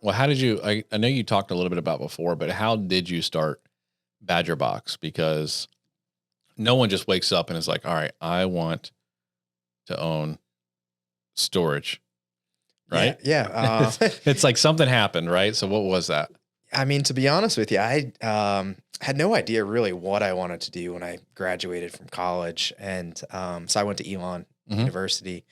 Well, how did you, I know you talked a little bit about before, but how did you start Badger Box? Because no one just wakes up and is like, all right, I want to own storage, Yeah, right? yeah. It's like something happened, right? So what was that? I mean, to be honest with you, I had no idea really what I wanted to do when I graduated from college, and so I went to Elon Hmm. University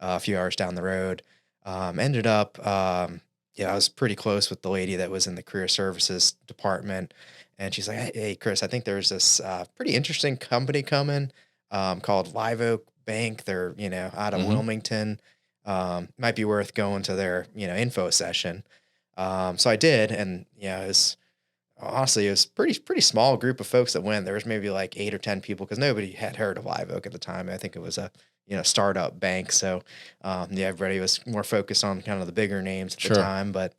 a few hours down the road. Ended up, yeah, I was pretty close with the lady that was in the career services department, and she's like, "Hey, Chris, I think there's this pretty interesting company coming called Live Oak Bank. They're out of Hmm. Wilmington. Might be worth going to their info session." So I did, and it was honestly it was pretty small group of folks that went. There was maybe like 8 or 10 people because nobody had heard of Live Oak at the time. I think it was a startup bank, so yeah, everybody was more focused on kind of the bigger names at the Sure. time. But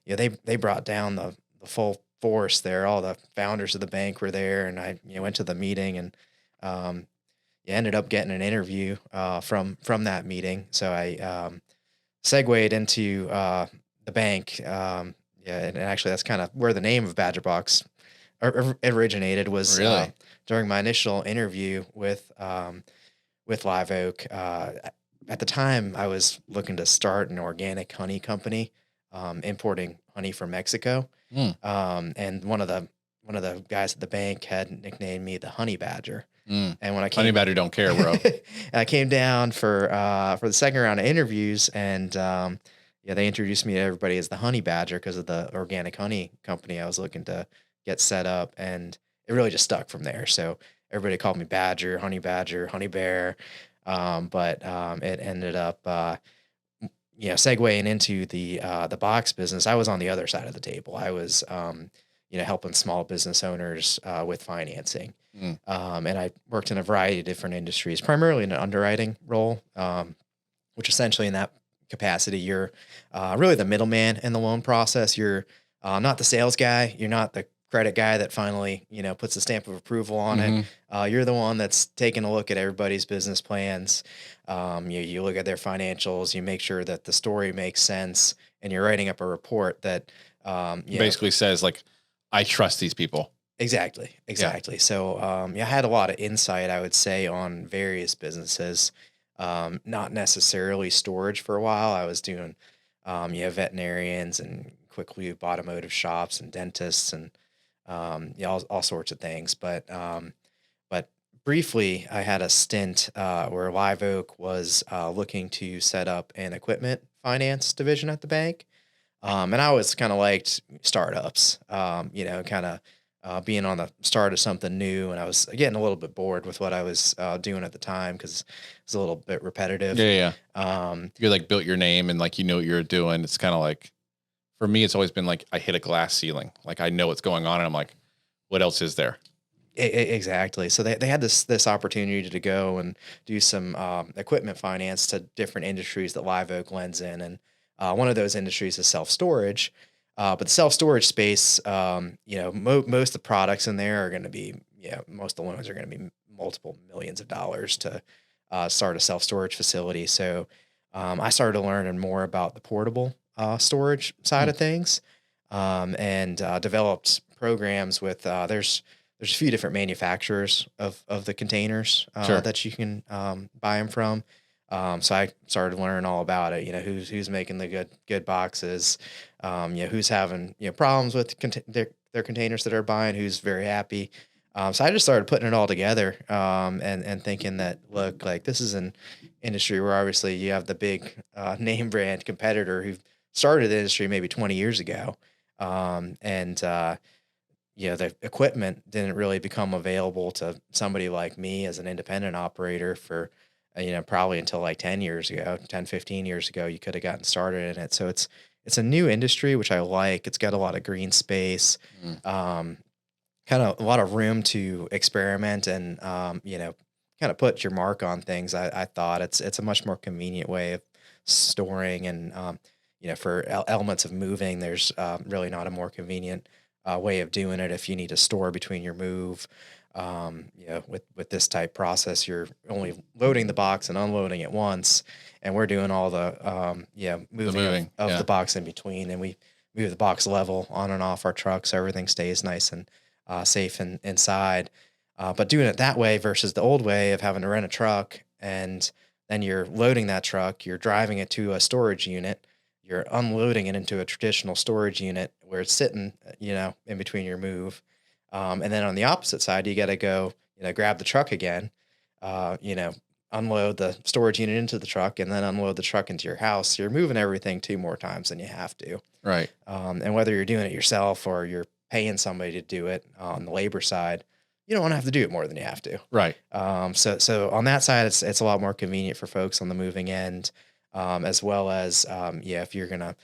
yeah, they brought down the full force there. All the founders of the bank were there, and I went to the meeting and um, yeah, ended up getting an interview from that meeting. So I segued into the bank. Yeah, and actually, that's kind of where the name of Badger Box originated. Was Really? during my initial interview with Live Oak. At the time, I was looking to start an organic honey company, importing honey from Mexico. Mm, And one of the guys at the bank had nicknamed me the Honey Badger. mm. And when I Honey came Badger don't care, bro. I came down for the second round of interviews, and yeah, they introduced me to everybody as the Honey Badger because of the organic honey company I was looking to get set up, and it really just stuck from there. So everybody called me Badger, Honey Bear, but it ended up segueing into the box business. I was on the other side of the table. I was helping small business owners with financing. Mm, And I worked in a variety of different industries, primarily in an underwriting role, which essentially in that capacity, you're really the middleman in the loan process. You're not the sales guy. You're not the credit guy that finally, puts a stamp of approval on it. mhm. You're the one that's taking a look at everybody's business plans. You look at their financials, you make sure that the story makes sense, and you're writing up a report that, Basically says like, I trust these people. exactly, Yeah. exactly. So, yeah, I had a lot of insight, I would say, on various businesses. Not necessarily storage for a while. I was doing, veterinarians and quick lube automotive shops and dentists and yeah, all sorts of things. But briefly, I had a stint where Live Oak was looking to set up an equipment finance division at the bank. And I always kind of liked startups, kind of being on the start of something new. And I was getting a little bit bored with what I was doing at the time because it was a little bit repetitive. Yeah, yeah, yeah. Um, You like built your name and like you know what you're doing. It's kind of like for me, it's always been like I hit a glass ceiling. Like I know what's going on, and I'm like, what else is there? exactly. So they had this opportunity to go and do some equipment finance to different industries that Live Oak lends in, and one of those industries is self storage. But the self storage space, most of the products in there are going to be, most of the loans are going to be multiple millions of dollars to start a self storage facility. So I started learning more about the portable storage side Hmm. of things, and developed programs with there's a few different manufacturers of the containers Sure. that you can buy them from. So I started learning all about it. Who's making the good boxes. Who's having problems with their containers that are buying. Who's very happy. So I just started putting it all together and thinking that look, like this is an industry where obviously you have the big name brand competitor who started the industry maybe 20 years ago, and the equipment didn't really become available to somebody like me as an independent operator for, probably until like 10 years ago, 10, 15 years ago, you could have gotten started in it. So it's a new industry, which I like. It's got a lot of green space, Mm. um, kind of a lot of room to experiment and, kind of put your mark on things. I thought it's a much more convenient way of storing and, for elements of moving, there's really not a more convenient way of doing it if you need to store between your move. With this type process, you're only loading the box and unloading it once, and we're doing all the moving of the box in between, and we move the box level on and off our truck so everything stays nice and safe and inside. But doing it that way versus the old way of having to rent a truck, and then you're loading that truck, you're driving it to a storage unit, you're unloading it into a traditional storage unit where it's sitting, in between your move. And then on the opposite side, you got to go, grab the truck again, unload the storage unit into the truck, and then unload the truck into your house. You're moving everything 2 more times than you have to. Right. And whether you're doing it yourself or you're paying somebody to do it on the labor side, you don't want to have to do it more than you have to. Right. So on that side, it's a lot more convenient for folks on the moving end, as well as, if you're going to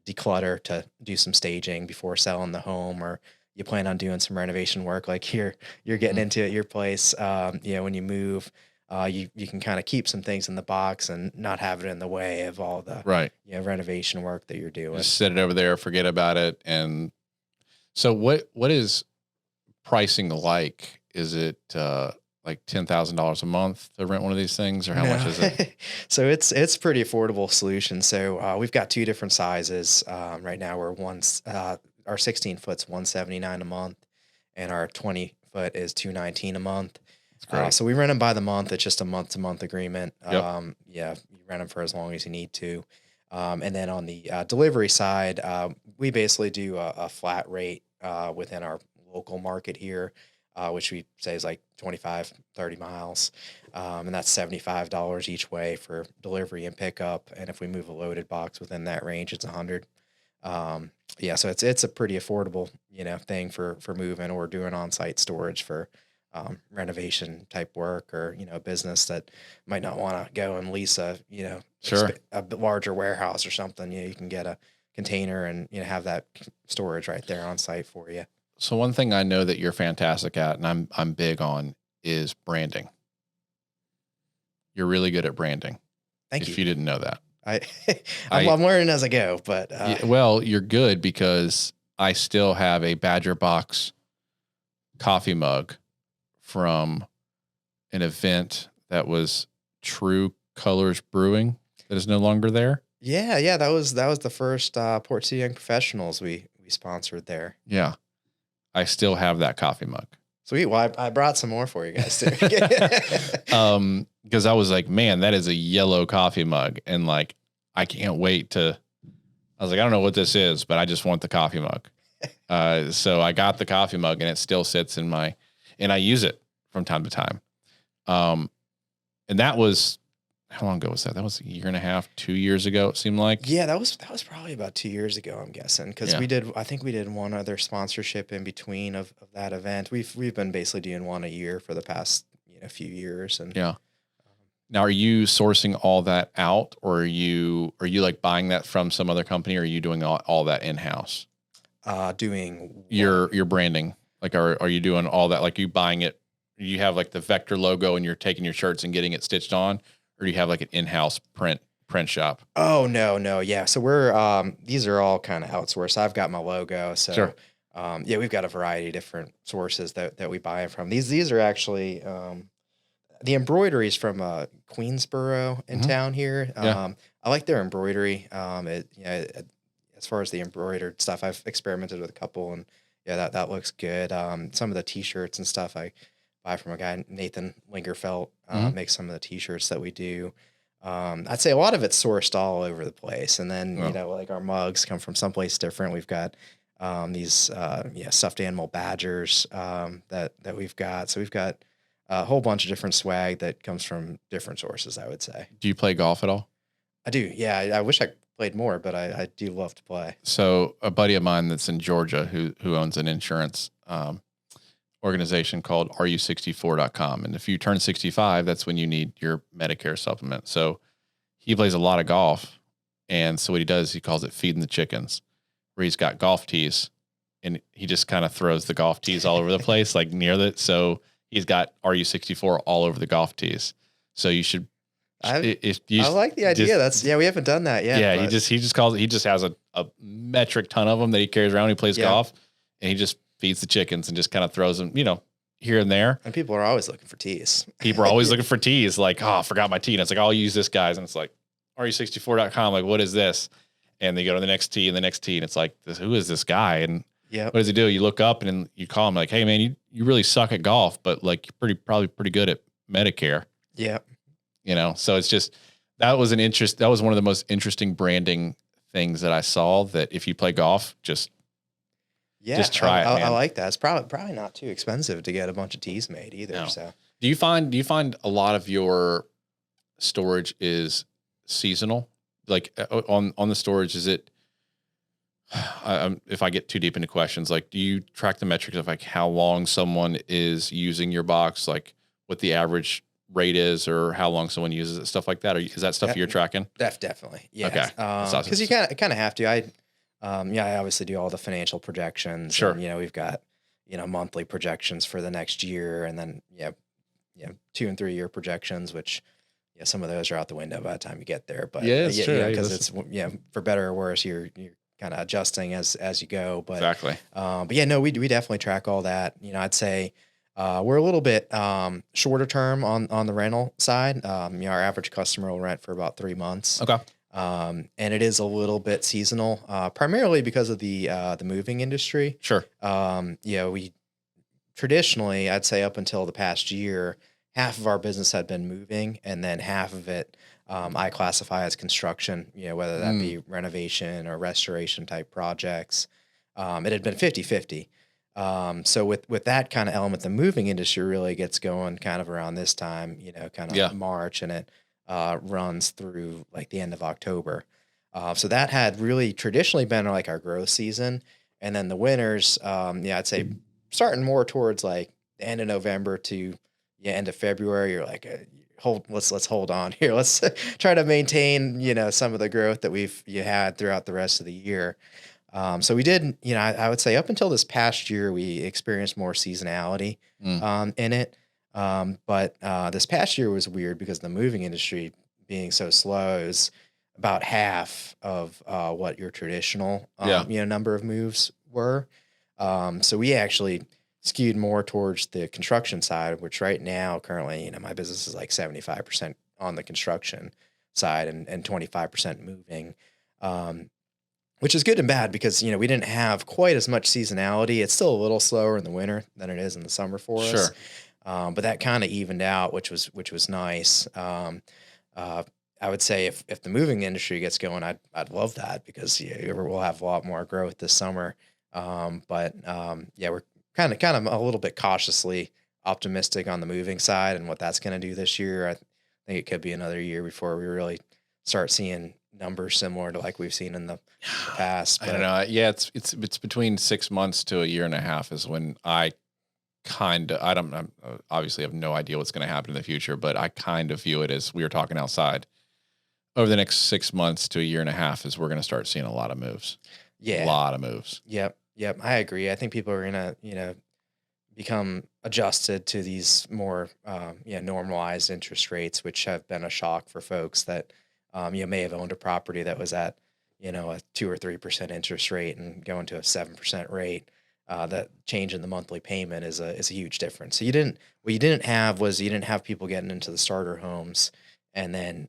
declutter to do some staging before selling the home, or you plan on doing some renovation work, like you're getting into at your place, when you move, you can kind of keep some things in the box and not have it in the way of all the renovation work that you're doing. Just set it over there, forget about it. And so what is pricing like? Is it like $10,000 a month to rent one of these things, or how much is it? So it's pretty affordable solution. So we've got 2 different sizes. Right now our 16 foot's $179 a month, and our 20 foot is $219 a month. So we rent them by the month. It's just a month-to-month agreement. Yep. You rent them for as long as you need to. And then on the delivery side, we basically do a flat rate within our local market here, which we say is like 25, 30 miles. And that's $75 each way for delivery and pickup. And if we move a loaded box within that range, it's $100. So it's a pretty affordable, thing for moving or doing on-site storage for renovation type work, or, a business that might not want to go and lease a larger warehouse or something. You can get a container and, have that storage right there on site for you. So one thing I know that you're fantastic at, and I'm big on, is branding. You're really good at branding. Thank you. If you didn't know that. I'm learning as I go, but well, you're good, because I still have a Badger Box coffee mug from an event that was True Colors Brewing that is no longer there. Yeah, that was the first Port City Young Professionals we sponsored there. Yeah, I still have that coffee mug. Sweet. Well, I brought some more for you guys too. Because I was like, man, that is a yellow coffee mug, and like, I can't wait to. I was like, I don't know what this is, but I just want the coffee mug. So I got the coffee mug, and it still sits in my, and I use it from time to time. And that was, how long ago was that? That was 1.5 years, 2 years ago. It seemed like. Yeah, that was probably about 2 years ago, I'm guessing, because I think we did one other sponsorship in between of that event. We've been basically doing one a year for the past few years, and Now, are you sourcing all that out, or are you like buying that from some other company, or are you doing all that in house? Doing your branding. Like, are you doing all that? Like, you buying it? You have like the Vector logo, and you're taking your shirts and getting it stitched on, or do you have like an in-house print shop? Oh no, yeah. So we're these are all kind of outsourced. I've got my logo, so Sure. we've got a variety of different sources that we buy from. These are actually the embroidery is from Queensboro in town here. I like their embroidery. As far as the embroidered stuff, I've experimented with a couple, and that looks good. Some of the T-shirts and stuff I buy from a guy, Nathan Lingerfelt, makes some of the T-shirts that we do. I'd say a lot of it's sourced all over the place, and then like our mugs come from someplace different. We've got these stuffed animal badgers that we've got. So we've got a whole bunch of different swag that comes from different sources, I would say. Do you play golf at all? I do. Yeah. I wish I played more, but I do love to play. So a buddy of mine that's in Georgia who owns an insurance organization called RU64.com. And if you turn 65, that's when you need your Medicare supplement. So he plays a lot of golf. And so what he does, he calls it feeding the chickens, where he's got golf tees, and he just kind of throws the golf tees all over the place, like near that. So he's got RU64 all over the golf tees. So you should. I like the idea. We haven't done that yet. Yeah, he just has a metric ton of them that he carries around when he plays golf, and he just feeds the chickens and just kind of throws them, here and there. And people are always looking for tees. People are always looking for tees. Like, oh, I forgot my tee. And it's like, I'll use this guy's. And it's like, RE64.com. Like, what is this? And they go to the next tee and the next tee. And it's like, who is this guy? And what does he do? You look up and then you call him like, hey man, you really suck at golf, but like you're probably pretty good at Medicare. Yeah. You know, so it's just, that was one of the most interesting branding things that I saw, that if you play golf, just try it. I like that. It's probably not too expensive to get a bunch of tees made either. No. So do you find a lot of your storage is seasonal? Like on the storage, is it, if I get too deep into questions, like, do you track the metrics of like how long someone is using your box, like what the average rate is, or how long someone uses it, stuff like that? Or is that stuff you're tracking? Definitely. Yeah. Okay. Because you kind of have to. I obviously do all the financial projections. Sure. And, we've got, monthly projections for the next year, and then, 2 and 3 year projections, which, some of those are out the window by the time you get there. But it's true. Because it's, for better or worse, you're kind of adjusting as you go. But exactly. We definitely track all that. I'd say, we're a little bit shorter term on the rental side. Our average customer will rent for about 3 months. Okay. And it is a little bit seasonal, primarily because of the moving industry. Sure. We traditionally, I'd say up until the past year, half of our business had been moving, and then half of it I classify as construction, whether that be renovation or restoration type projects. It had been 50-50. So with that kind of element, the moving industry really gets going kind of around this time, March, and it runs through like the end of October. So that had really traditionally been like our growth season. And then the winters, I'd say starting more towards like the end of November to end of February, you're like, let's hold on here. Let's try to maintain, some of the growth that you had throughout the rest of the year. So we did, I would say up until this past year, we experienced more seasonality in it. But this past year was weird because the moving industry being so slow is about half of what your traditional, number of moves were. So we actually skewed more towards the construction side, which right now, currently, my business is like 75% on the construction side and 25% moving. Which is good and bad because, we didn't have quite as much seasonality. It's still a little slower in the winter than it is in the summer for us. Sure. But that kind of evened out, which was nice. I would say if the moving industry gets going, I'd love that because we'll have a lot more growth this summer. But we're kind of a little bit cautiously optimistic on the moving side and what that's going to do this year. I think it could be another year before we really start seeing numbers similar to like we've seen in the past. But I don't know. Yeah, it's between 6 months to a year and a half is when I obviously have no idea what's going to happen in the future, but I kind of view it as, we were talking outside, over the next 6 months to a year and a half is we're going to start seeing a lot of moves. Yeah. A lot of moves. Yep. I agree. I think people are going to, become adjusted to these more, normalized interest rates, which have been a shock for folks that, may have owned a property that was at, a 2 or 3% interest rate and going to a 7% rate. That change in the monthly payment is a huge difference. So you didn't have people getting into the starter homes and then,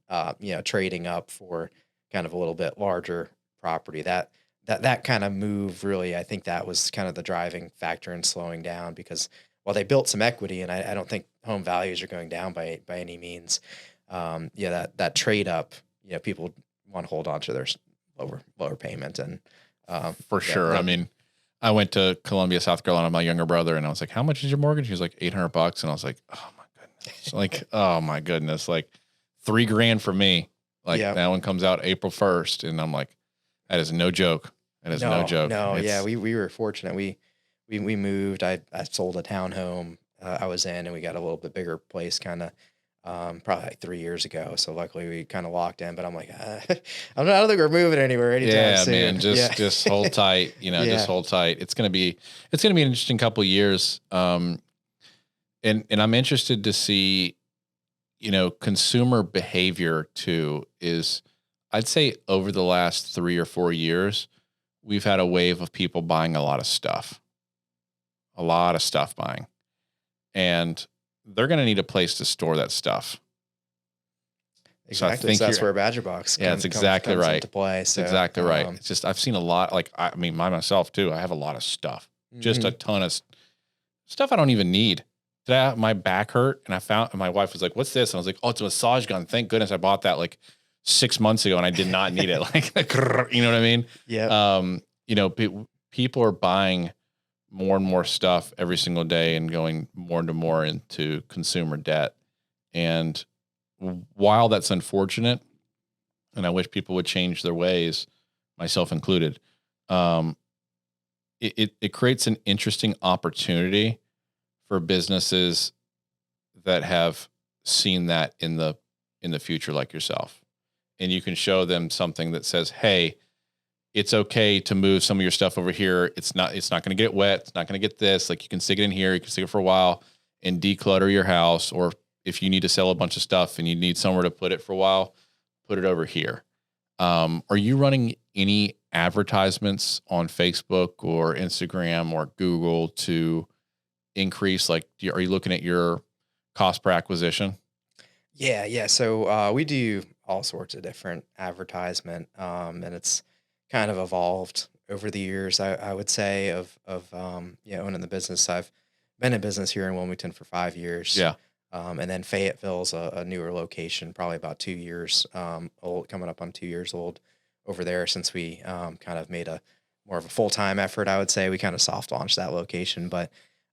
trading up for kind of a little bit larger property. That kind of move really, I think that was kind of the driving factor in slowing down because while they built some equity, and I don't think home values are going down by any means. That trade up, people want to hold on to their lower payment and for sure. I mean, I went to Columbia, South Carolina, with my younger brother, and I was like, "How much is your mortgage?" He was like, $800, and I was like, "Oh my goodness!" Like, oh my goodness, like $3,000 for me. Like that one comes out April 1st, and I'm like, that is no joke. That is no joke. No, we were fortunate. We moved. I sold a townhome I was in, and we got a little bit bigger place, kind of. Probably like 3 years ago. So luckily we kind of locked in, but I'm like, I don't think we're moving anywhere anytime soon. Man, just hold tight, just hold tight. It's going to be an interesting couple of years. And I'm interested to see, consumer behavior too is, I'd say over the last 3 or 4 years, we've had a wave of people buying a lot of stuff buying. and they're going to need a place to store that stuff. Exactly. So that's where Badger Box that's exactly comes right. into play. So, exactly right. It's just, I've seen a lot, like, I mean, myself too, I have a lot of stuff, just a ton of stuff I don't even need. Today, my back hurt, and my wife was like, "What's this?" And I was like, "Oh, it's a massage gun. Thank goodness I bought that like 6 months ago, and I did not need it." Like, you know what I mean? Yeah. You know, people are buying more and more stuff every single day and going more and more into consumer debt. And while that's unfortunate, and I wish people would change their ways, myself included, it creates an interesting opportunity for businesses that have seen that in the future, like yourself. And you can show them something that says, "Hey, it's okay to move some of your stuff over here. It's not going to get wet. It's not going to get this. Like, you can stick it in here. You can stick it for a while and declutter your house. Or if you need to sell a bunch of stuff and you need somewhere to put it for a while, put it over here." Are you running any advertisements on Facebook or Instagram or Google to increase, like, are you looking at your cost per acquisition? Yeah. So we do all sorts of different advertisement, and it's kind of evolved over the years. I would say of owning the business. I've been in business here in Wilmington for 5 years. Yeah. And then Fayetteville's a newer location, probably about 2 years old, coming up on 2 years old over there. Since we kind of made a more of a full time effort, I would say we kind of soft launched that location, but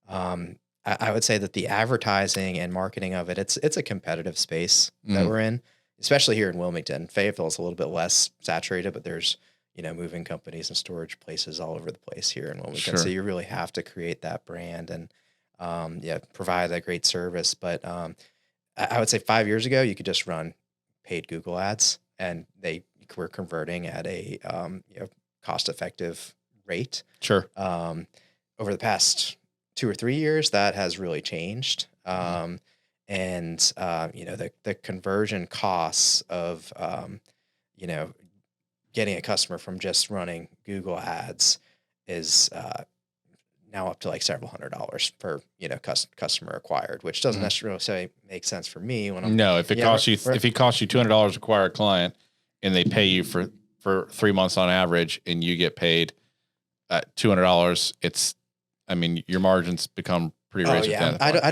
I would say that the advertising and marketing of it's a competitive space that we're in, especially here in Wilmington. Fayetteville is a little bit less saturated, but there's moving companies and storage places all over the place here in Wilmington. Sure. So you really have to create that brand and provide a great service. But I would say 5 years ago, you could just run paid Google ads, and they were converting at a cost effective rate. Sure. Over the past 2 or 3 years, that has really changed. And the conversion costs of getting a customer from just running Google ads is now up to like several $100s per customer acquired, which doesn't necessarily make sense for me when I'm if it costs you $200 to acquire a client and they pay you for 3 months on average and you get paid $200, your margins become pretty rich. I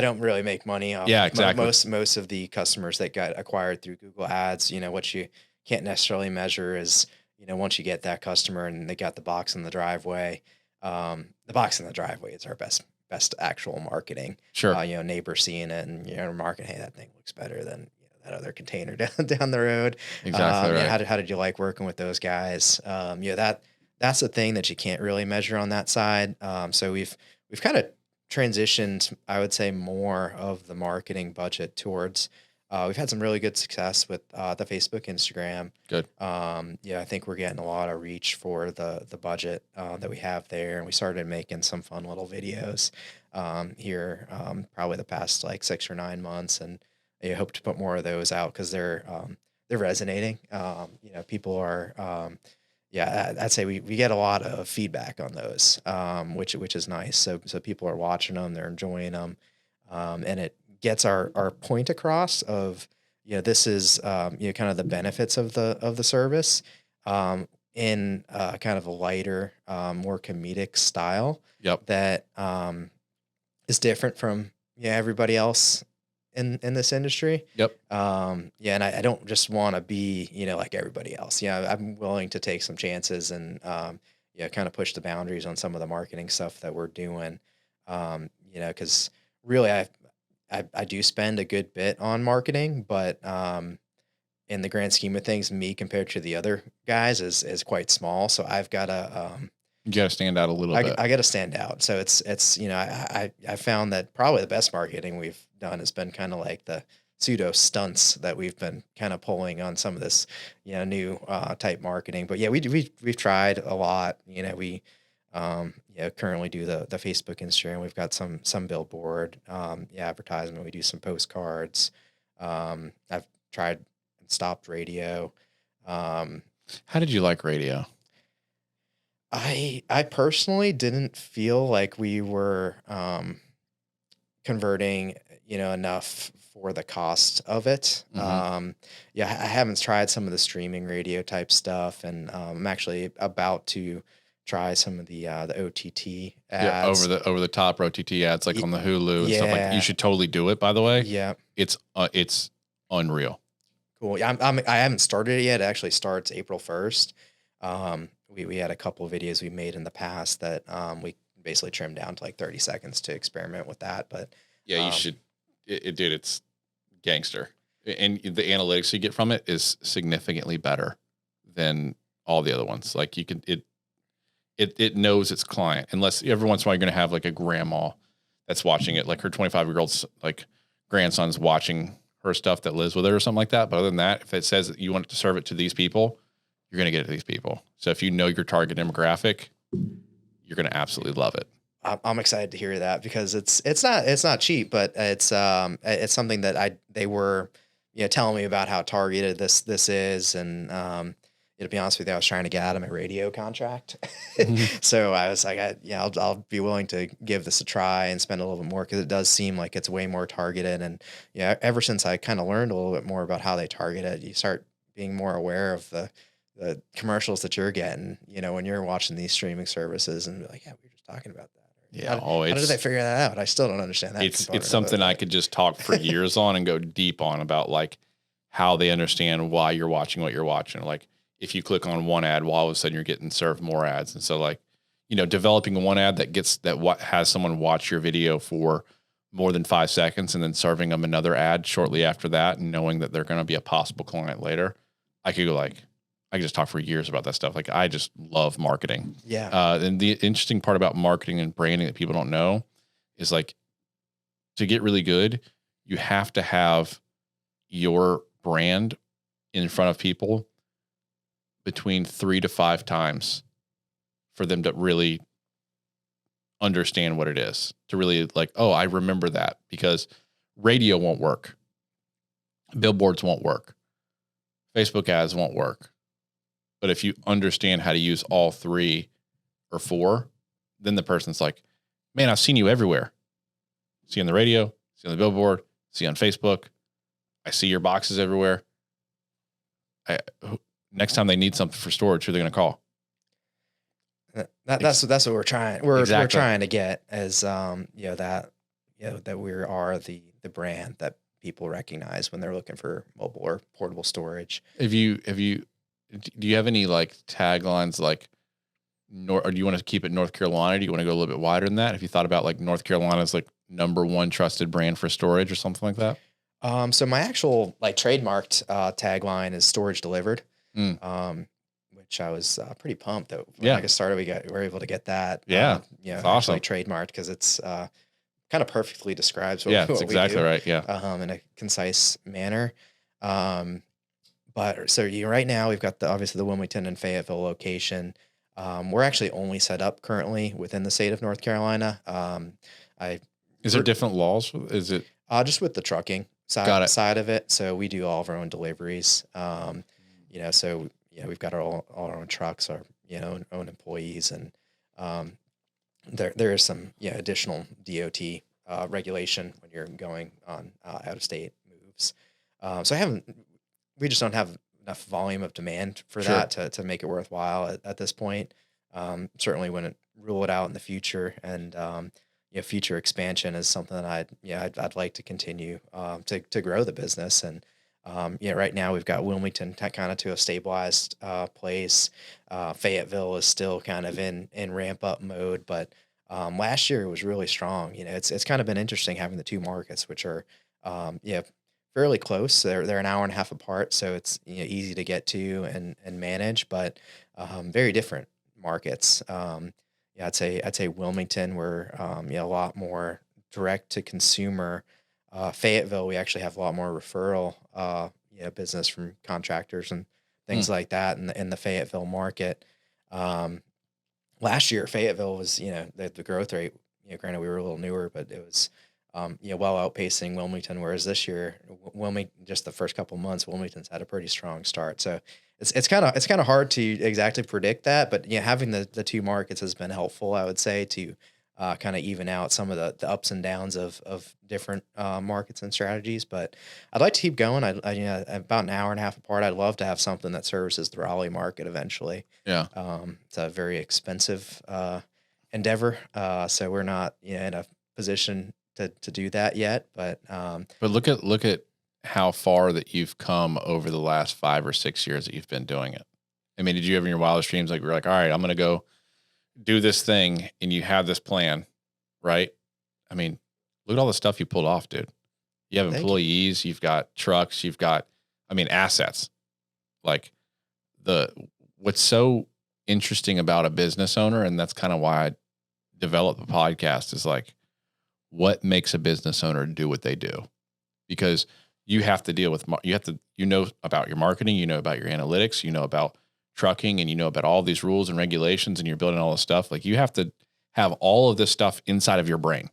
don't really make money off. Yeah, exactly. Most of the customers that got acquired through Google ads, what you can't necessarily measure is, once you get that customer and they got the box in the driveway, the box in the driveway is our best actual marketing. Sure. Neighbors seeing it and marketing, hey, that thing looks better than that other container down the road. Exactly right. How did you like working with those guys? That's the thing that you can't really measure on that side. So we've kind of transitioned, I would say, more of the marketing budget towards. We've had some really good success with the Facebook, Instagram. Good. I think we're getting a lot of reach for the budget that we have there, and we started making some fun little videos here probably the past like 6 or 9 months, and I hope to put more of those out because they're resonating. People are. I'd say we get a lot of feedback on those, which is nice. So people are watching them, they're enjoying them, and it gets our point across of this is kind of the benefits of the service in kind of a lighter, more comedic style. Yep. That is different from everybody else in this industry. Yep. And I don't just want to be like everybody else. I'm willing to take some chances and kind of push the boundaries on some of the marketing stuff that we're doing. Because really I do spend a good bit on marketing, but in the grand scheme of things, me compared to the other guys is quite small. So I've got to you got to stand out a little bit. I got to stand out. So it's I found that probably the best marketing we've done has been kind of like the pseudo stunts that we've been kind of pulling on some of this new type marketing. But we've tried a lot. We currently do the Facebook, Instagram. We've got some billboard advertisement. We do some postcards. I've tried and stopped radio. How did you like radio? I personally didn't feel like we were converting, enough for the cost of it. Hmm. Yeah, I haven't tried some of the streaming radio type stuff, and I'm actually about to try some of the OTT Yeah, ads. over the top OTT ads like Y- on the Hulu and stuff like that. You yeah, should totally do it. By the way, yeah, it's unreal. cool. Yeah, I haven't started it yet. It actually starts April 1st. We had a couple of videos we made in the past that we basically trimmed down to like 30 seconds to experiment with that. But Yeah, you um, should. Dude, it's gangster, and the analytics you get from it is significantly better than all the other ones. Like you can it knows its client. Unless every once in a while you're going to have like a grandma that's watching it, like her 25-year-old's like grandson's watching her stuff that lives with her or something like that. But other than that, if it says that you want to serve it to these people, you're going to get it to these people. So if you know your target demographic, you're going to absolutely love it. I'm excited to hear that because it's not cheap, but it's something that they were telling me about how targeted this is, and to be honest with you, I was trying to get out of my radio contract, Mhm. so I was like, I'll be willing to give this a try and spend a little bit more because it does seem like it's way more targeted, and yeah, ever since I kind of learned a little bit more about how they target it, you start being more aware of the commercials that you're getting, when you're watching these streaming services, and be like, yeah, we were just talking about that. Yeah. Oh, How did they figure that out? I still don't understand that it's component of it. something I But could just talk for years on and go deep on about like how they understand why you're watching what you're watching. Like if you click on one ad, well, all of a sudden you're getting served more ads. And so like, developing one ad that gets that what has someone watch your video for more than 5 seconds and then serving them another ad shortly after that and knowing that they're going to be a possible client later. I could just talk for years about that stuff. Like I just love marketing. yeah, And the interesting part about marketing and branding that people don't know is like to get really good, you have to have your brand in front of people between 3 to 5 times for them to really understand what it is. To really like, oh, I remember that because radio won't work, billboards won't work, Facebook ads won't work. But if you understand how to use all 3 or 4, then the person's like, man, I've seen you everywhere. See on the radio, see on the billboard, see on Facebook. I see your boxes everywhere. I, Next time they need something for storage, who are they going to call? that's what we're trying. We're Exactly. trying to get as that we are the brand that people recognize when they're looking for mobile or portable storage. Do you have any like taglines like, or do you want to keep it North Carolina? Do you want to go a little bit wider than that? Have you thought about like North Carolina's like #1 trusted brand for storage or something like that? So my actual like trademarked tagline is storage delivered. Mm. Which I was pretty pumped that when Yeah. I got started, we were able to get that. Yeah. It's awesome. Actually trademarked because it's kind of perfectly describes what, Yeah, what that's we exactly do, right. Yeah. in a concise manner. Um, but so right now we've got obviously the Wilmington and Fayetteville location. We're actually only set up currently within the state of North Carolina. I Is there different laws? Is it? just with the trucking Got it. side of it. So we do all of our own deliveries. So we've got all our own trucks, our own employees, and there is some additional DOT regulation when you're going on out of state moves. We just don't have enough volume of demand for Sure. that to make it worthwhile at this point. Certainly wouldn't rule it out in the future, and future expansion is something that I'd like to continue to grow the business. And right now we've got Wilmington kind of to a stabilized place. Fayetteville is still kind of in ramp up mode, but last year it was really strong. It's kind of been interesting having the two markets, which are fairly close. They're an hour and a half apart, so it's easy to get to and manage, but very different markets. I'd say Wilmington, we're a lot more direct to consumer. Fayetteville, we actually have a lot more referral business from contractors and things like that in the Fayetteville market. Last year Fayetteville was the growth rate, granted we were a little newer, but it was well outpacing Wilmington, whereas this year Wilmington, just the first couple months, Wilmington's had a pretty strong start. So it's kind of hard to exactly predict that, but having the two markets has been helpful, I would say, to kind of even out some of the ups and downs of different markets and strategies. But I'd like to keep going. About an hour and a half apart. I'd love to have something that services the Raleigh market eventually. Yeah. It's a very expensive endeavor, so we're not in a position to do that yet. But But look at how far that you've come over the last 5 or 6 years that you've been doing it. I mean, did you ever in your wildest dreams, like, we're like, all right, I'm going to go do this thing, and you have this plan, right? I mean, look at all the stuff you pulled off, dude. You have thank you. employees, you've got trucks, you've got, I mean, assets. Like what's so interesting about a business owner, and that's kind of why I developed the podcast, is like, what makes a business owner do what they do? Because you have to deal with, you know about your marketing, you know about your analytics, you know about trucking, and you know about all these rules and regulations, and you're building all this stuff. Like, you have to have all of this stuff inside of your brain.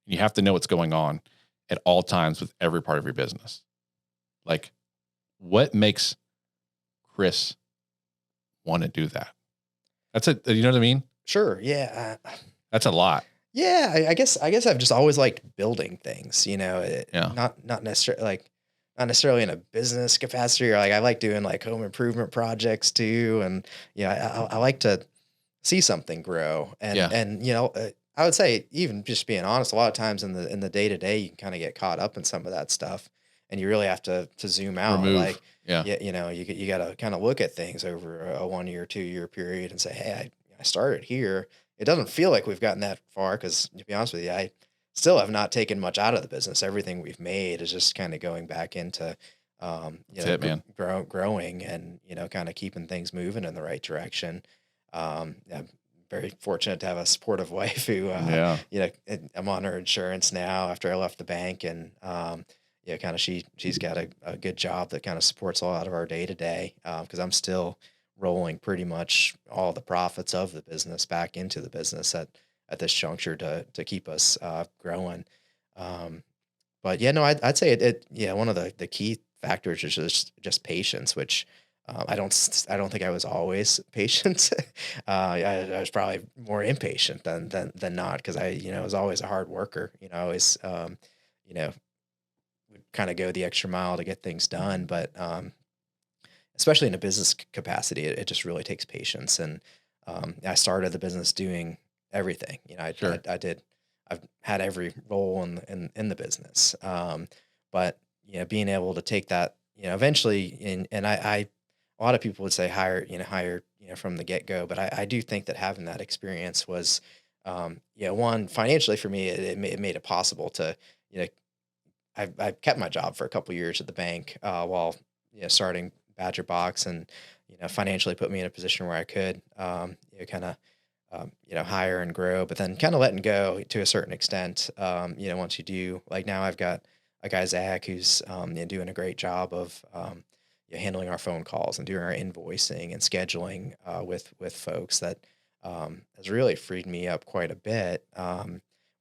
You have to know what's going on at all times with every part of your business. Like, what makes Chris want to do that? That's it. You know what I mean? Sure. Yeah. That's a lot. Yeah. I guess I've just always liked building things. Yeah. Not necessarily not necessarily in a business capacity, or like I like doing like home improvement projects too, and I like to see something grow, and Yeah. I would say, even just being honest, a lot of times in the day to day, you can kind of get caught up in some of that stuff, and you really have to zoom out. Remove. Like, Yeah. you got to kind of look at things over a 1 year, 2 year period and say, hey, I started here. It doesn't feel like we've gotten that far, because to be honest with you, I still have not taken much out of the business. Everything we've made is just kind of going back into, That's it, man. growing, and, kind of keeping things moving in the right direction. I'm very fortunate to have a supportive wife who, Yeah. I'm on her insurance now after I left the bank, and, kind of she's got a good job that kind of supports a lot of our day to day, because I'm still rolling pretty much all the profits of the business back into the business at this juncture to keep us growing. But yeah, no, I'd say one of the key factors is just patience, which I don't think I was always patient. I was probably more impatient than not, because I was always a hard worker. I always would kind of go the extra mile to get things done, but especially in a business capacity, it just really takes patience. And I started the business doing everything. Sure. I've had every role in the business. But being able to take that, eventually, and a lot of people would say hire from the get go, but I do think that having that experience was, one, financially for me, it made it possible to, I kept my job for a couple years at the bank, while starting Badger Box, and financially put me in a position where I could kind of hire and grow, but then kind of letting go to a certain extent. Once you do, like, now I've got a guy, Zach, who's doing a great job of handling our phone calls and doing our invoicing and scheduling with folks, that has really freed me up quite a bit.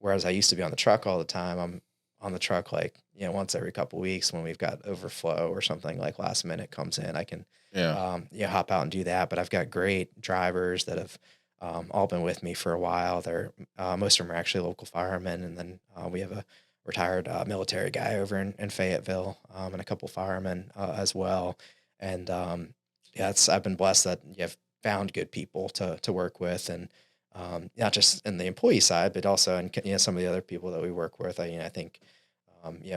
Whereas I used to be on the truck all the time. I'm on the truck like once every couple weeks when we've got overflow or something like last minute comes in. I can hop out and do that. But I've got great drivers that have all been with me for a while. They're most of them are actually local firemen, and then we have a retired military guy over in Fayetteville, and a couple firemen as well. And I've been blessed that you've found good people to work with, and not just in the employee side, but also in some of the other people that we work with. I think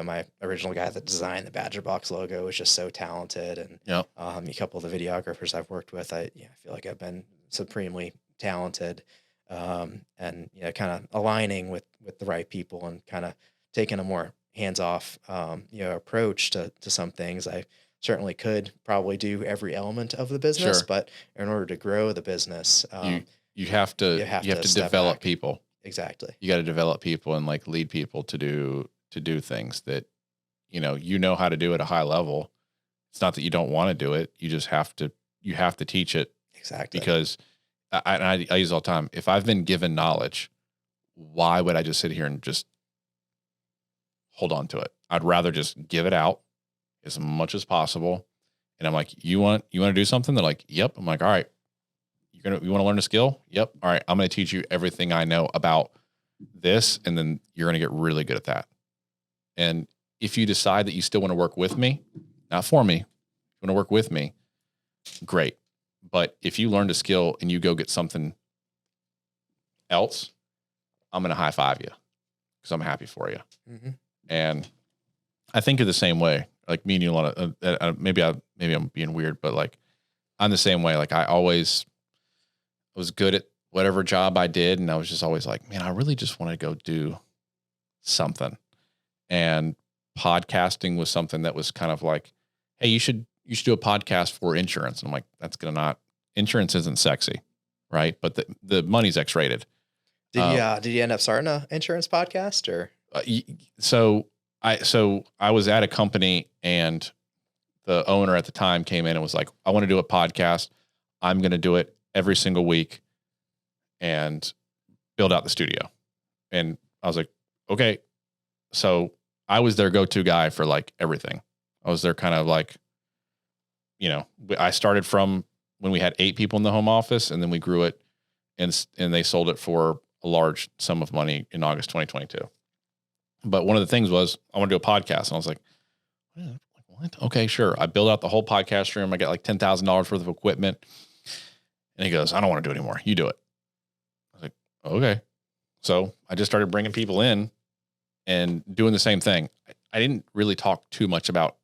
my original guy that designed the Badger Box logo was just so talented, and a couple of the videographers I've worked with, I feel like I've been supremely talented, and kind of aligning with the right people, and kind of taking a more hands-off approach to some things. I certainly could probably do every element of the business, Sure. but in order to grow the business, you have to step develop back. people. Exactly. You got to develop people and like lead people to do things that you know how to do at a high level. It's not that you don't want to do it. You just have to teach it. Exactly. Because I use it all the time. If I've been given knowledge, why would I just sit here and just hold on to it? I'd rather just give it out as much as possible. And I'm like, you want to do something? They're like, yep. I'm like, all right, you want to learn a skill? Yep. All right. I'm going to teach you everything I know about this, and then you're going to get really good at that. And if you decide that you still want to work with me, not for me, you want to work with me, great. But if you learned a skill and you go get something else, I'm going to high five you because I'm happy for you. Mm-hmm. And I think you're the same way. Like me and you, a lot of maybe I'm being weird, but like I'm the same way. Like I always was good at whatever job I did, and I was just always like, man, I really just want to go do something. And podcasting was something that was kind of like, hey, you should do a podcast for insurance. And I'm like, insurance isn't sexy, right? But the money's X-rated. Did you end up starting an insurance podcast or? So I was at a company, and the owner at the time came in and was like, I want to do a podcast. I'm going to do it every single week and build out the studio. And I was like, okay. So I was their go-to guy for like everything. I was their kind of like, I started from when we had 8 people in the home office, and then we grew it and they sold it for a large sum of money in August 2022. But one of the things was I want to do a podcast. And I was like, what? Okay, sure. I built out the whole podcast room. I got like $10,000 worth of equipment. And he goes, I don't want to do it anymore. You do it. I was like, okay. So I just started bringing people in and doing the same thing. I didn't really talk too much about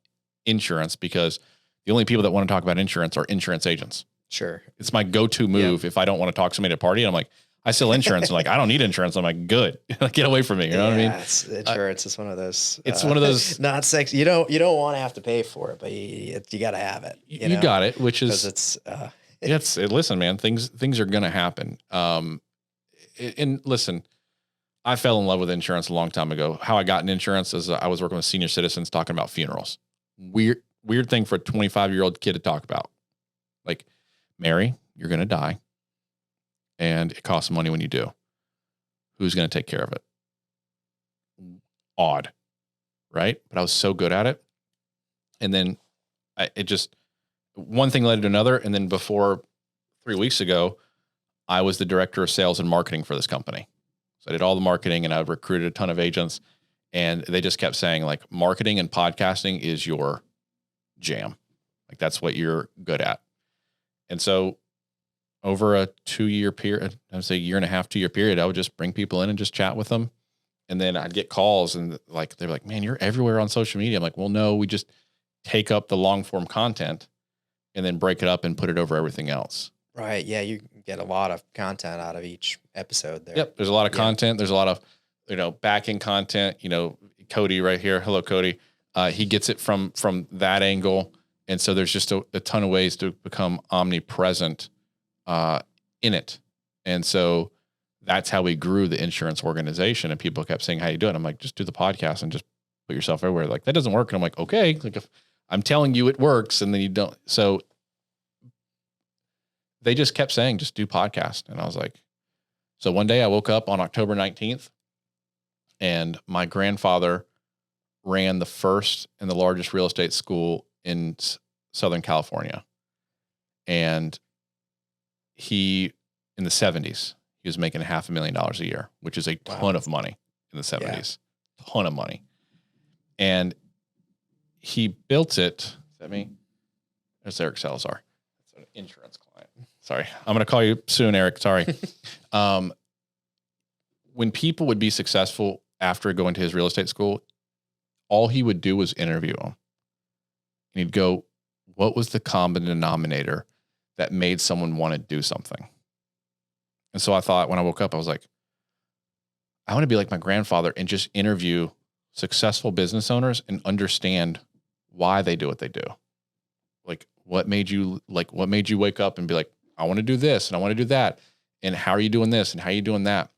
insurance because the only people that want to talk about insurance are insurance agents. Sure. It's my go-to move. Yep. If I don't want to talk to somebody at a party, and I'm like, I sell insurance. I'm like, I don't need insurance. I'm like, good. Get away from me. You know what I mean? Insurance is one of those. It's one of those not sexy. You don't want to have to pay for it, but you got to have it. You got it, which is it's. Listen, man, things are gonna happen. And listen, I fell in love with insurance a long time ago. How I got in insurance is I was working with senior citizens talking about funerals. Weird thing for a 25-year-old kid to talk about. Like, Mary, you're gonna die. And it costs money when you do. Who's going to take care of it? Odd, right? But I was so good at it. And then one thing led to another. And then before 3 weeks ago, I was the director of sales and marketing for this company. So I did all the marketing, and I recruited a ton of agents, and they just kept saying like, marketing and podcasting is your jam. Like that's what you're good at. And so over a 2-year period, I would say 1.5 2 year period, I would just bring people in and just chat with them. And then I'd get calls, and like, they're like, man, you're everywhere on social media. I'm like, well, no, we just take up the long form content and then break it up and put it over everything else. Right. Yeah. You get a lot of content out of each episode there. Yep. There's a lot of content. There's a lot of, backing content, Cody right here. Hello, Cody. He gets it from that angle. And so there's just a ton of ways to become omnipresent in it. And so that's how we grew the insurance organization. And people kept saying, how you doing? I'm like, just do the podcast and just put yourself everywhere. Like, that doesn't work. And I'm like, okay, like if I'm telling you it works and then you don't. So they just kept saying, just do podcast. And I was like, so one day I woke up on October 19th, and my grandfather ran the first and the largest real estate school in Southern California. And he, in the 70s, he was making $500,000 a year, which is a ton of money in the 70s, ton of money. And he built it. Is that me? There's Eric Salazar. That's an insurance client. Sorry. I'm going to call you soon, Eric. Sorry. When people would be successful after going to his real estate school, all he would do was interview them. And he'd go, what was the common denominator that made someone want to do something? And so I thought, when I woke up, I was like, I want to be like my grandfather and just interview successful business owners and understand why they do what they do. Like, what made you wake up and be like, I want to do this and I want to do that. And how are you doing this? And how are you doing that?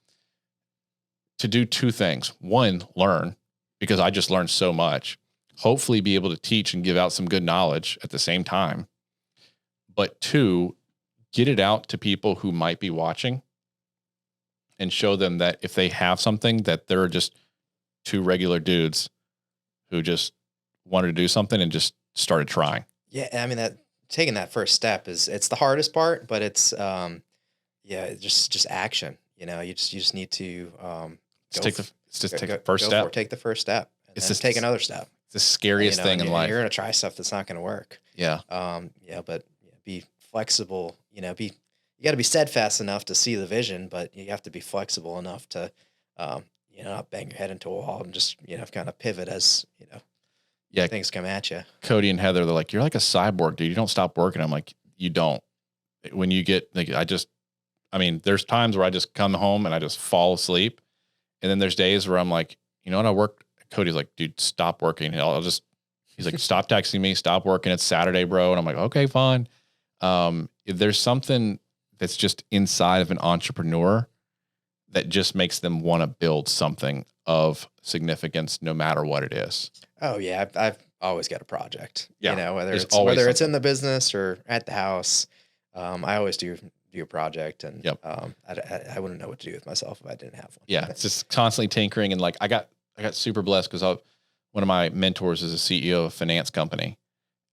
To do 2 things. One, learn, because I just learned so much. Hopefully be able to teach and give out some good knowledge at the same time. But 2, get it out to people who might be watching and show them that if they have something, that they're just 2 regular dudes who just wanted to do something and just started trying. Yeah. I mean, taking that first step it's the hardest part, but it's, just action. You just need to, Just take the first step. Take the first step. And It's then just take another step. It's the scariest thing in life. You're going to try stuff that's not going to work. Yeah. But be flexible, you got to be steadfast enough to see the vision, but you have to be flexible enough to, not bang your head into a wall and just, kind of pivot as, things come at you. Cody and Heather, they're like, you're like a cyborg, dude. You don't stop working. I'm like, you don't. When you get, like, there's times where I just come home and I just fall asleep. And then there's days where I'm like, you know what, I work. Cody's like, dude, stop working. He's like, stop texting me, stop working. It's Saturday, bro. And I'm like, okay, fine. If there's something that's just inside of an entrepreneur that just makes them want to build something of significance, no matter what it is. Oh yeah. I've always got a project, whether it's in the business or at the house. I always do a project, and I wouldn't know what to do with myself if I didn't have one. Yeah. It's just constantly tinkering. And like, I got super blessed because one of my mentors is a CEO of a finance company.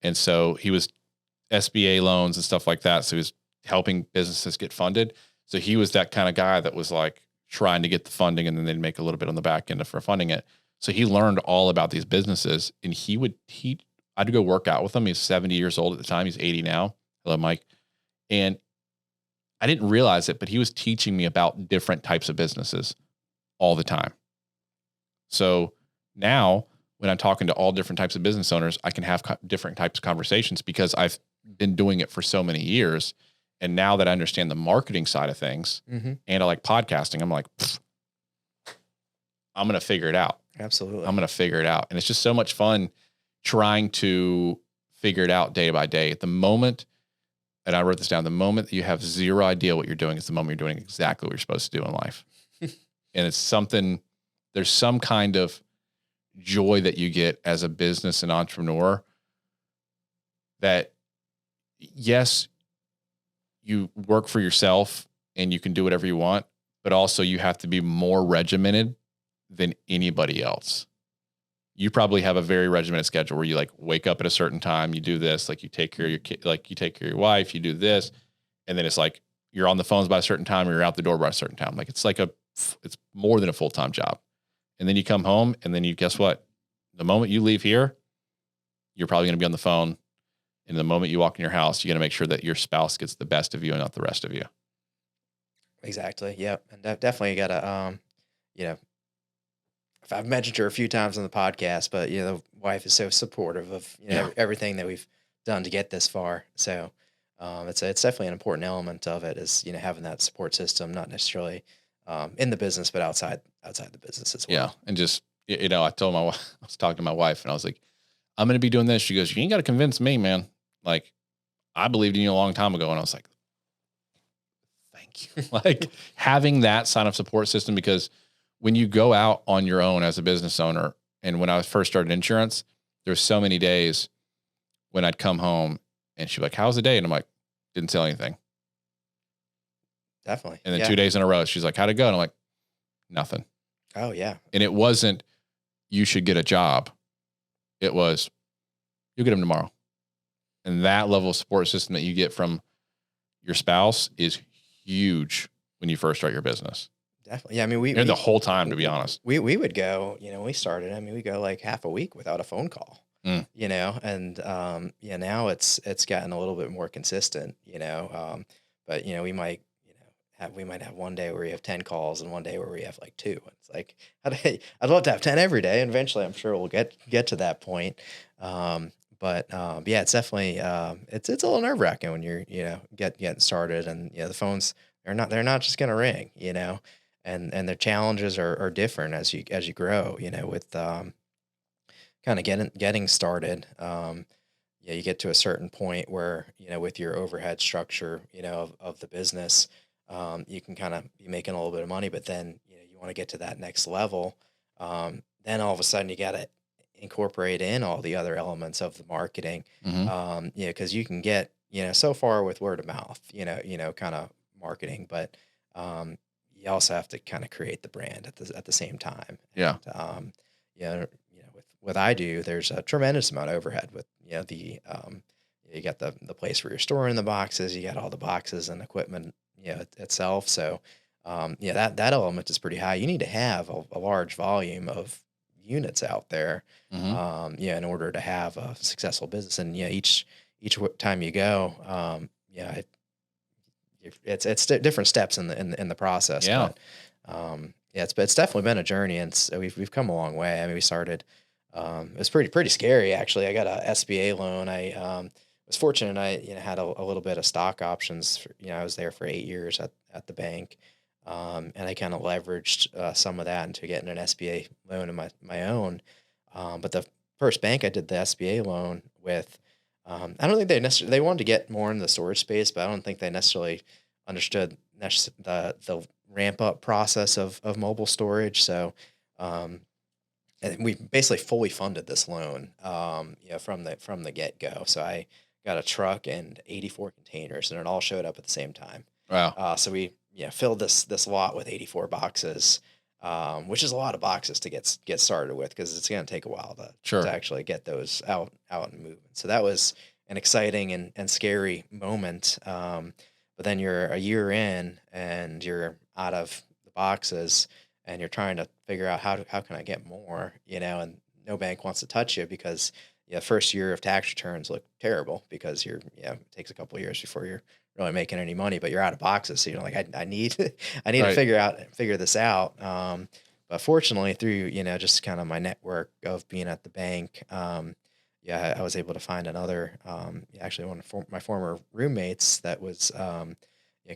And so he was SBA loans and stuff like that. So he was helping businesses get funded. So he was that kind of guy that was like trying to get the funding, and then they'd make a little bit on the back end for funding it. So he learned all about these businesses, and I'd go work out with him. He's 70 years old at the time. He's 80 now. Hello, Mike. And I didn't realize it, but he was teaching me about different types of businesses all the time. So now when I'm talking to all different types of business owners, I can have different types of conversations because I've been doing it for so many years. And now that I understand the marketing side of things, and I like podcasting, I'm like, I'm going to figure it out. Absolutely. I'm going to figure it out. And it's just so much fun trying to figure it out day by day. At the moment, and I wrote this down, the moment that you have zero idea what you're doing is the moment you're doing exactly what you're supposed to do in life. And it's something, there's some kind of joy that you get as a business and entrepreneur that, yes, you work for yourself and you can do whatever you want, but also you have to be more regimented than anybody else. You probably have a very regimented schedule where you like wake up at a certain time, you do this, like you take care of your kid, like you take care of your wife, you do this. And then it's like, you're on the phones by a certain time, or you're out the door by a certain time. Like it's more than a full-time job. And then you come home, and then guess what? The moment you leave here, you're probably going to be on the phone. And the moment you walk in your house, you're going to make sure that your spouse gets the best of you and not the rest of you. Exactly. Yep. And definitely got to, I've mentioned her a few times on the podcast, but the wife is so supportive of everything that we've done to get this far. So it's definitely an important element of it is having that support system, not necessarily in the business, but outside the business as well. Yeah, and just I told I was talking to my wife, and I was like, I'm going to be doing this. She goes, you ain't got to convince me, man. Like, I believed in you a long time ago, and I was like, thank you. Like having that sign of support system, because when you go out on your own as a business owner, and when I first started insurance, there's so many days when I'd come home and she'd be like, how's the day? And I'm like, didn't tell anything. Definitely. And then 2 days in a row, she's like, how'd it go? And I'm like, nothing. Oh yeah. And it wasn't, you should get a job. It was, you'll get them tomorrow. And that level of support system that you get from your spouse is huge when you first start your business. Definitely. Yeah. I mean, we the whole time, to be honest, we would go, when we started, we go like half a week without a phone call, and, now it's gotten a little bit more consistent, but we might have one day where we have 10 calls and one day where we have like 2. It's like, I'd love to have 10 every day. And eventually I'm sure we'll get to that point. But it's definitely, it's a little nerve wracking when you're, getting started, and, the phones, they're not just going to ring, and the challenges are different as you grow, with, kind of getting started. You get to a certain point where, with your overhead structure, of the business, you can kind of be making a little bit of money, but then, you want to get to that next level. Then all of a sudden you got to incorporate in all the other elements of the marketing. Cause you can get, so far with word of mouth, kind of marketing, but, you also have to kind of create the brand at the same time. Yeah. And, with what I do, there's a tremendous amount of overhead with, you got the place where you're storing the boxes, you got all the boxes and equipment, itself. So, Yeah, that element is pretty high. You need to have a large volume of units out there, Hmm. yeah, in order to have a successful business. And yeah, time you go, yeah, it's different steps in the process, Yeah. but yeah, it's definitely been a journey, and we've come a long way. I mean, we started. It was pretty scary actually. I got a SBA loan. I was fortunate. I had a little bit of stock options. I was there for 8 years at the bank, and I kind of leveraged some of that into getting an SBA loan of my own. But the first bank I did the SBA loan with, I don't think they wanted to get more in the storage space, but I don't think they necessarily understood the ramp up process of mobile storage. So um, and we basically fully funded this loan, from the get go. So I got a truck and 84 containers, and it all showed up at the same time. Wow. So we filled this lot with 84 boxes, which is a lot of boxes to get started with, because it's going to take a while to Sure. actually get those out and moving. So that was an exciting and scary moment. But then you're a year in and you're out of the boxes, and you're trying to figure out how can I get more, and no bank wants to touch you because first year of tax returns look terrible because it takes a couple of years before you're really making any money, but you're out of boxes. So you're like, I need I need to Right. figure this out. But fortunately, through just kind of my network of being at the bank, yeah, I was able to find another, actually one of my former roommates that was,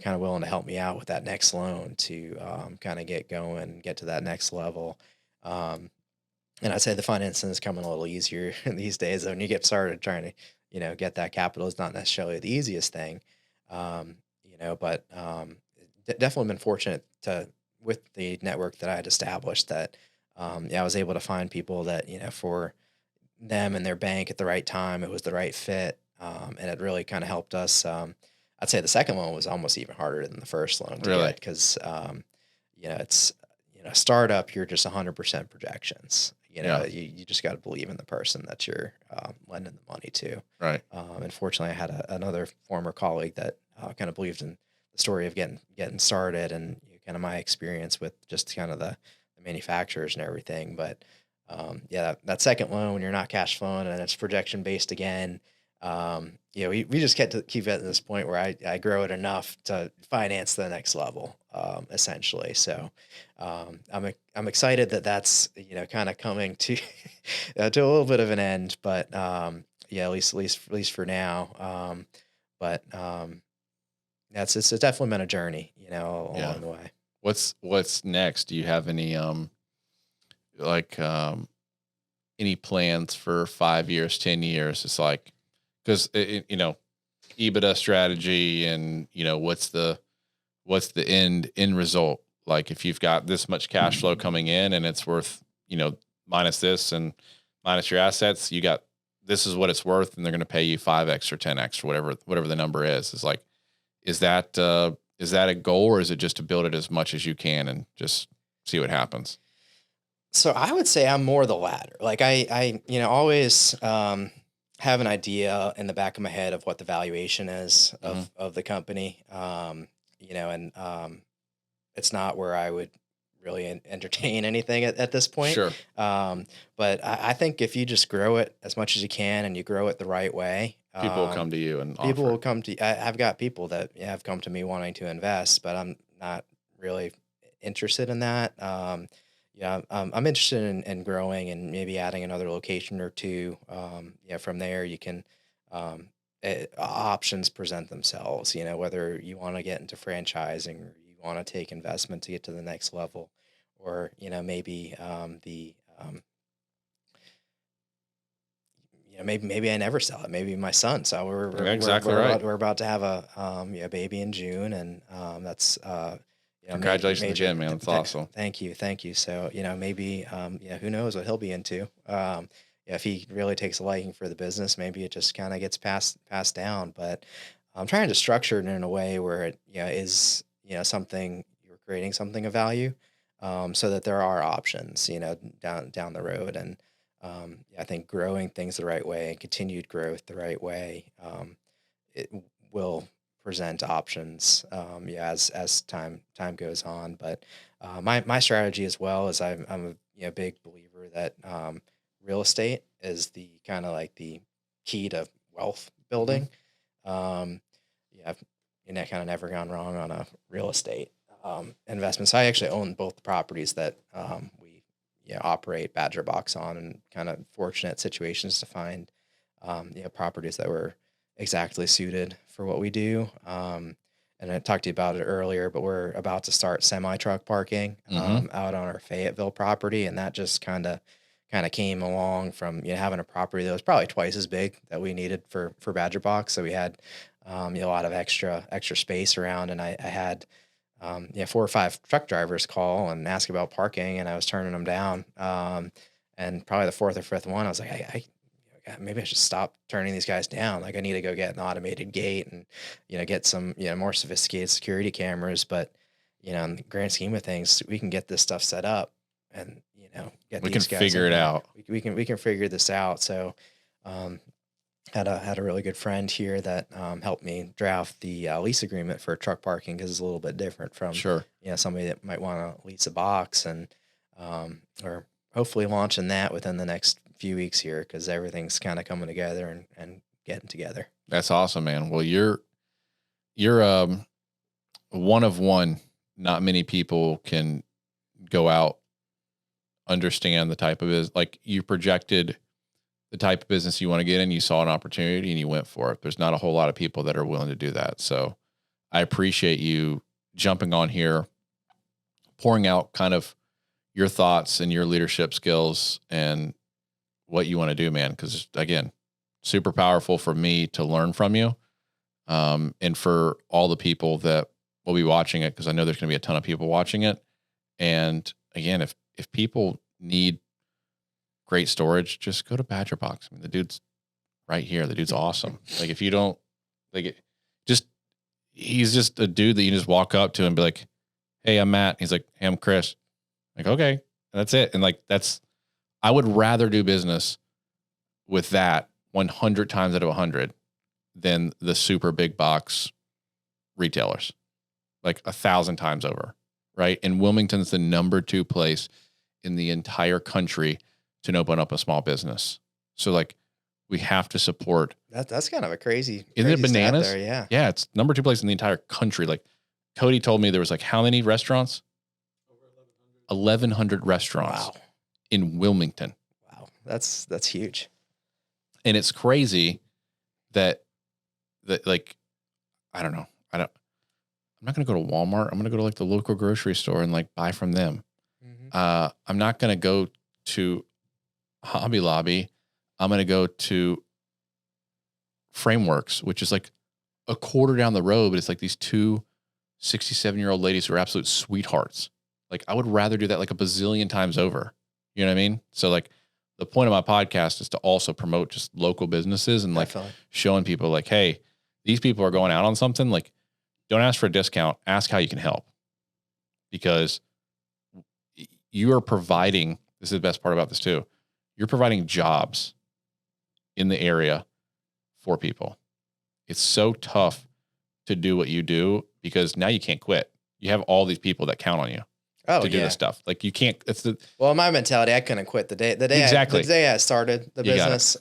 kind of willing to help me out with that next loan to kind of get going, get to that next level. Um, and I'd say the financing is coming a little easier these days. When you get started trying to, get that capital is not necessarily the easiest thing. But definitely been fortunate to with the network that I had established that, yeah, I was able to find people that, for them and their bank at the right time, it was the right fit. And it really kind of helped us. I'd say the second loan was almost even harder than the first loan to Really. get because, it's, startup, you're just 100% projections. Yeah. You just got to believe in the person that you're lending the money to. Right. And fortunately, I had another former colleague that kind of believed in the story of getting started, and kind of my experience with just kind of the manufacturers and everything. But yeah, that second loan, when you're not cash flowing and it's projection based again, we just keep getting to this point where I grow it enough to finance the next level, essentially. So I'm excited that that's kind of coming to to a little bit of an end, but yeah, at least for now. But that's it's definitely been a journey, Yeah. along the way. What's next? Do you have any like any plans for 5 years, 10 years? It's like because EBITDA strategy, and what's the end result? Like if you've got this much cash flow coming in and it's worth, minus this and minus your assets, you got this is what it's worth, and they're going to pay you 5x or 10x or whatever the number is. It's like, is that a goal, or is it just to build it as much as you can and just see what happens? So I would say I'm more the latter. Like I always have an idea in the back of my head of what the valuation is Hmm. of the company. And it's not where I would really entertain anything at this point. Sure. Um, but I think if you just grow it as much as you can and you grow it the right way, People will come to you and people will offer. come to. I've got people that have come to me wanting to invest, but I'm not really interested in that. Yeah, I'm interested in growing and maybe adding another location or two. Yeah, from there you can, options present themselves. Whether you want to get into franchising or you want to take investment to get to the next level, or maybe um, maybe I never sell it. Maybe my son. So Yeah, exactly right. we're about to have a baby in June, and that's Congratulations major. again, man. That's awesome. Thank you. So maybe who knows what he'll be into. Yeah, if he really takes a liking for the business, maybe it just kind of gets passed down. But I'm trying to structure it in a way where it is something you're creating something of value, so that there are options down the road. And yeah, I think growing things the right way and continued growth the right way, it will present options, as time goes on. But my strategy as well is I'm a big believer that real estate is the kind of like the key to wealth Mhm. building. Um, yeah, I've kind of never gone wrong on a real estate investment. So I actually own both the properties that we operate Badger Box on, and kind of fortunate situations to find properties that were exactly suited for what we do. And I talked to you about it earlier, but we're about to start semi truck parking Mhm. out on our Fayetteville property, and that just kind of came along from having a property that was probably twice as big that we needed for Badger Box. So we had a lot of extra space around, and I had 4 or 5 truck drivers call and ask about parking, and I was turning them down. And probably the fourth or fifth one, I was like, maybe I should stop turning these guys down. Like I need to go get an automated gate and, get some, more sophisticated security cameras. But, in the grand scheme of things, we can get this stuff set up and, get We can these guys figure in it here. out. We can figure this out. So, had a really good friend here that helped me draft the lease agreement for truck parking, because it's a little bit different from Sure. somebody that might want to lease a box, and or hopefully launching that within the next few weeks here, because everything's kind of coming together and getting together. That's awesome, man. Well, you're one of one. Not many people can go out, understand the type of like you projected the type of business you want to get in. You saw an opportunity and you went for it. There's not a whole lot of people that are willing to do that. So I appreciate you jumping on here, pouring out kind of your thoughts and your leadership skills and what you want to do, man. Cause again, super powerful for me to learn from you. And for all the people that will be watching it, cause I know there's going to be a ton of people watching it. And again, if people need great storage, just go to Badger Box. I mean, the dude's right here. The dude's awesome. Like if you don't like it, he's just a dude that you just walk up to and be like, "Hey, I'm Matt." He's like, "Hey, I'm Chris." Like, okay, and that's it. And like, I would rather do business with that 100 times out of 100 than the super big box retailers, like 1,000 times over. Right. And Wilmington's the number 2 place in the entire country to open up a small business. So like we have to support. That's kind of a crazy. Isn't it crazy stat bananas? there, yeah. Yeah. It's number 2 place in the entire country. Like Cody told me there was like how many restaurants? 1,100 restaurants Wow. in Wilmington. Wow. That's huge. And it's crazy that like, I don't know. I'm not going to go to Walmart. I'm going to go to like the local grocery store and like buy from them. Mm-hmm. I'm not going to go to Hobby Lobby. I'm going to go to Frameworks, which is like a quarter down the road, but it's like these 2 67-year-old ladies who are absolute sweethearts. Like I would rather do that like a bazillion times over. You know what I mean? So like the point of my podcast is to also promote just local businesses and like Definitely. showing people like, hey, these people are going out on something. Like don't ask for a discount, ask how you can help, because you are providing, this is the best part about this too. You're providing jobs in the area for people. It's so tough to do what you do because now you can't quit. You have all these people that count on you to do this stuff. Like you can't, Well, my mentality, I couldn't quit the day Exactly. the day I started the You got it. business.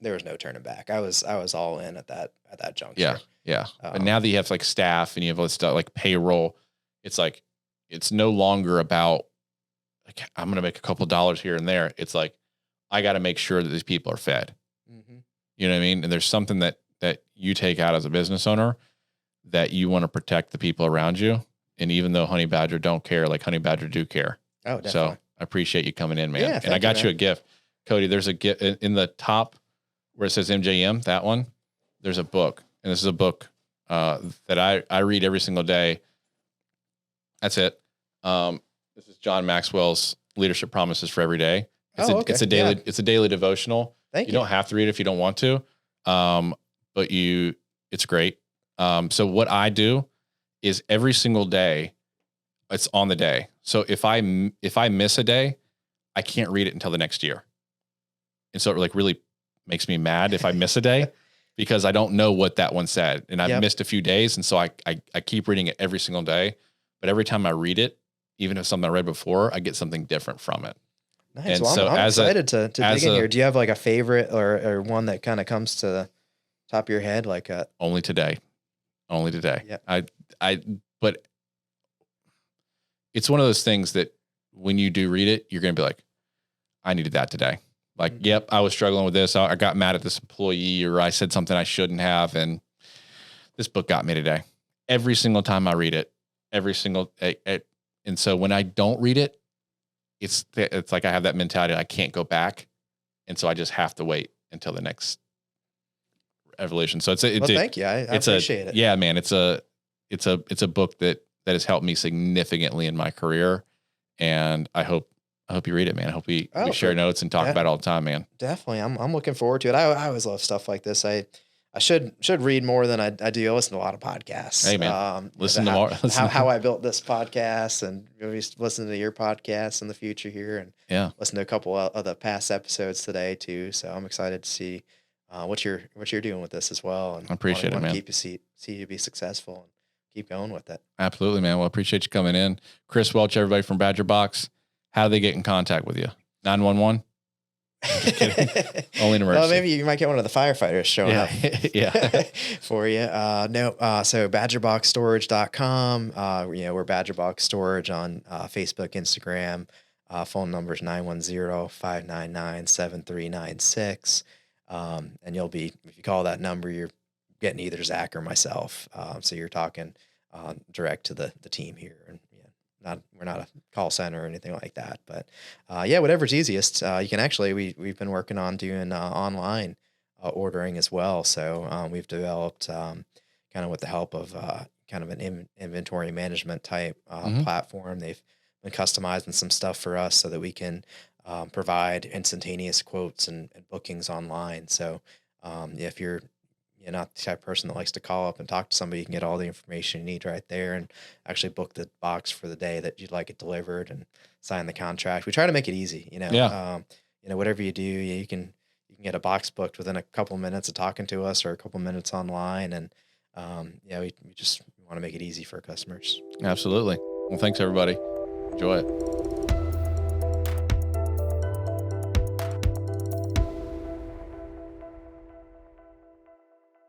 There was no turning back. I was all in at that juncture. yeah. Yeah. But now that you have like staff and you have all this stuff like payroll, it's like, it's no longer about like, I'm going to make a couple dollars here and there. It's like, I got to make sure that these people are fed. Mm-hmm. You know what I mean? And there's something that you take out as a business owner that you want to protect the people around you. And even though Honey Badger don't care, like Honey Badger do care. Oh, definitely. So I appreciate you coming in, man. Yeah, and I got you a gift. Cody, there's a gift in the top where it says MJM, that one, there's a book. And this is a book that I read every single day. That's it. This is John Maxwell's Leadership Promises for Every Day. It's a daily, it's a daily devotional. Thank you. You don't have to read it if you don't want to. But it's great. So what I do is every single day it's on the day. So if I miss a day, I can't read it until the next year. And so it like really makes me mad if I miss a day. because I don't know what that one said. And I've Yep. missed a few days. And so I keep reading it every single day. But every time I read it, even if it's something I read before, I get something different from it. Nice. And Well, so I'm as excited to dig as in a- here. Do you have like a favorite or one that kind of comes to the top of your head? Like only today. Yeah. But it's one of those things that when you do read it, you're going to be like, I needed that today. Like, Mhm. yep, I was struggling with this. I got mad at this employee, or I said something I shouldn't have. And this book got me today. Every single time I read it, and so when I don't read it, it's like I have that mentality. I can't go back. And so I just have to wait until the next evolution. So Thank you. I appreciate it. Yeah, man, it's a book that has helped me significantly in my career. And I hope you read it, man. I hope we share notes and talk about it all the time, man. Definitely. I'm looking forward to it. I always love stuff like this. I should read more than I do. I listen to a lot of podcasts. Hey, man, listen to how, more. how I built this podcast, and maybe listen to your podcast in the future here, and listen to a couple of the past episodes today too. So I'm excited to see what you're doing with this as well. And I appreciate it, man. Keep you see you be successful and keep going with it. Absolutely, man. Well, I appreciate you coming in. Chris Welch, everybody from Badger Box. How do they get in contact with you? 911? Just kidding. Only an emergency. Well, maybe you might get one of the firefighters showing up for you. So badgerboxstorage.com. We're Badger Box Storage on Facebook, Instagram. Phone number is 910-599-7396. And you'll be, if you call that number, you're getting either Zach or myself. So you're talking direct to the team here. And we're not a call center or anything like that, but whatever's easiest. You can actually, we've been working on doing online ordering as well. So we've developed kind of with the help of kind of an inventory management type platform. They've been customizing some stuff for us so that we can provide instantaneous quotes and bookings online. So if you're not the type of person that likes to call up and talk to somebody, you can get all the information you need right there and actually book the box for the day that you'd like it delivered and sign the contract. We try to make it easy, whatever you do, you can get a box booked within a couple of minutes of talking to us or a couple of minutes online. And we just want to make it easy for our customers. Absolutely. Well, thanks everybody. Enjoy it.